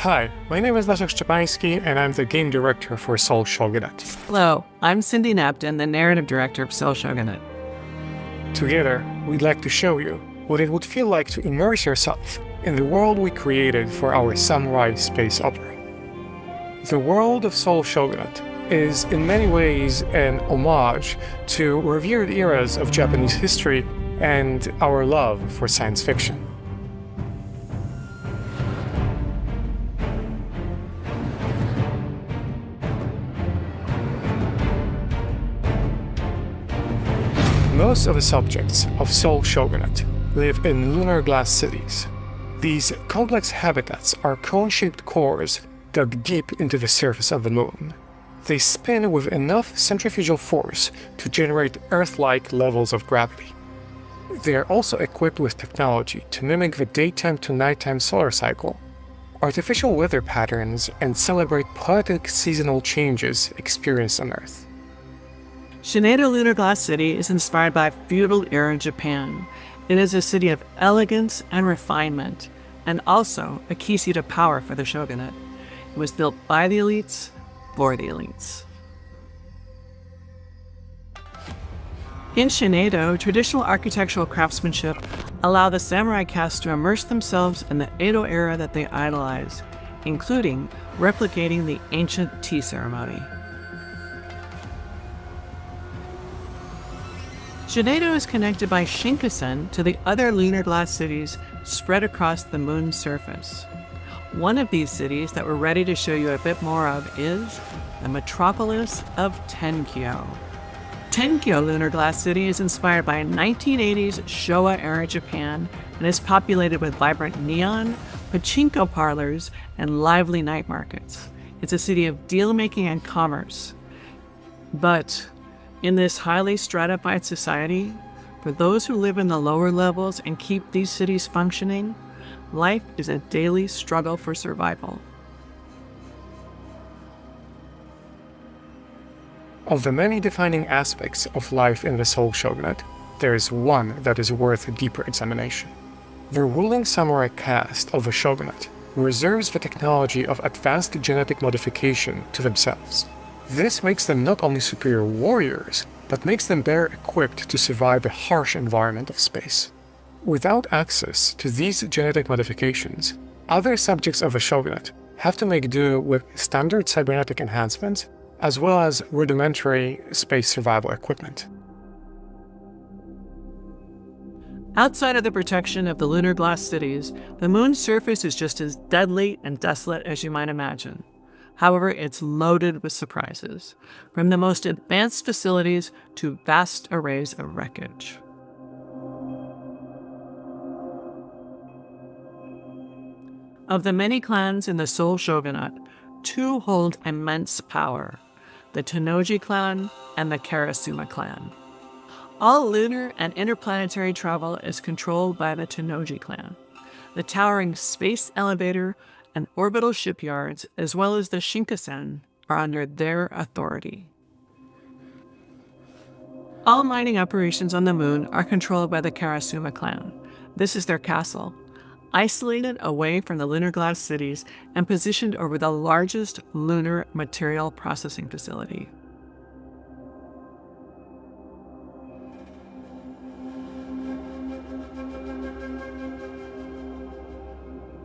Hi, my name is Leszek Szczepański, and I'm the game director for Seoul Shogunate. Hello, I'm Cindy Napton, the narrative director of Seoul Shogunate. Together, we'd like to show you what it would feel like to immerse yourself in the world we created for our samurai space opera. The world of Seoul Shogunate is in many ways an homage to revered eras of Japanese history and our love for science fiction. Most of the subjects of Seoul Shogunate live in lunar glass cities. These complex habitats are cone-shaped cores dug deep into the surface of the moon. They spin with enough centrifugal force to generate Earth-like levels of gravity. They are also equipped with technology to mimic the daytime to nighttime solar cycle, artificial weather patterns, and celebrate poetic seasonal changes experienced on Earth. Shogunate Lunar Glass City is inspired by feudal-era Japan. It is a city of elegance and refinement, and also a key seat of power for the shogunate. It was built by the elites, for the elites. In Shogunate, traditional architectural craftsmanship allow the samurai caste to immerse themselves in the Edo era that they idolize, including replicating the ancient tea ceremony. Shogunate is connected by Shinkansen to the other lunar glass cities spread across the moon's surface. One of these cities that we're ready to show you a bit more of is the metropolis of Tenkyo. Tenkyo Lunar Glass City is inspired by 1980s Showa-era Japan and is populated with vibrant neon, pachinko parlors, and lively night markets. It's a city of deal-making and commerce. But in this highly stratified society, for those who live in the lower levels and keep these cities functioning, life is a daily struggle for survival. Of the many defining aspects of life in the Seoul Shogunate, there is one that is worth a deeper examination. The ruling samurai caste of the shogunate reserves the technology of advanced genetic modification to themselves. This makes them not only superior warriors, but makes them better equipped to survive the harsh environment of space. Without access to these genetic modifications, other subjects of the shogunate have to make do with standard cybernetic enhancements as well as rudimentary space survival equipment. Outside of the protection of the lunar glass cities, the moon's surface is just as deadly and desolate as you might imagine. However, it's loaded with surprises, from the most advanced facilities to vast arrays of wreckage. Of the many clans in the Seoul Shogunate, two hold immense power: the Tennoji clan and the Karasuma clan. All lunar and interplanetary travel is controlled by the Tennoji clan. The towering space elevator and orbital shipyards, as well as the Shinkansen, are under their authority. All mining operations on the moon are controlled by the Karasuma clan. This is their castle, isolated away from the lunar glass cities and positioned over the largest lunar material processing facility.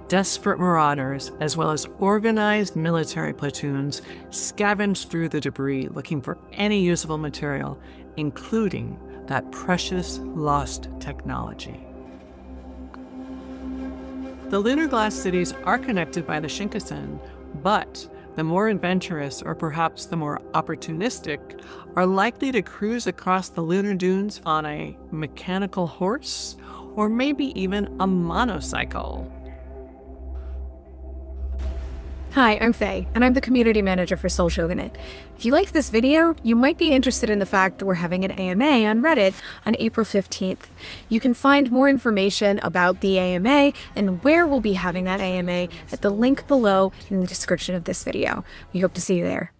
Desperate marauders, as well as organized military platoons, scavenge through the debris looking for any usable material, including that precious lost technology. The lunar glass cities are connected by the Shinkansen, but the more adventurous, or perhaps the more opportunistic, are likely to cruise across the lunar dunes on a mechanical horse, or maybe even a monocycle. Hi, I'm Faye, and I'm the community manager for Seoul Shogunate. If you liked this video, you might be interested in the fact that we're having an AMA on Reddit on April 15th. You can find more information about the AMA and where we'll be having that AMA at the link below in the description of this video. We hope to see you there.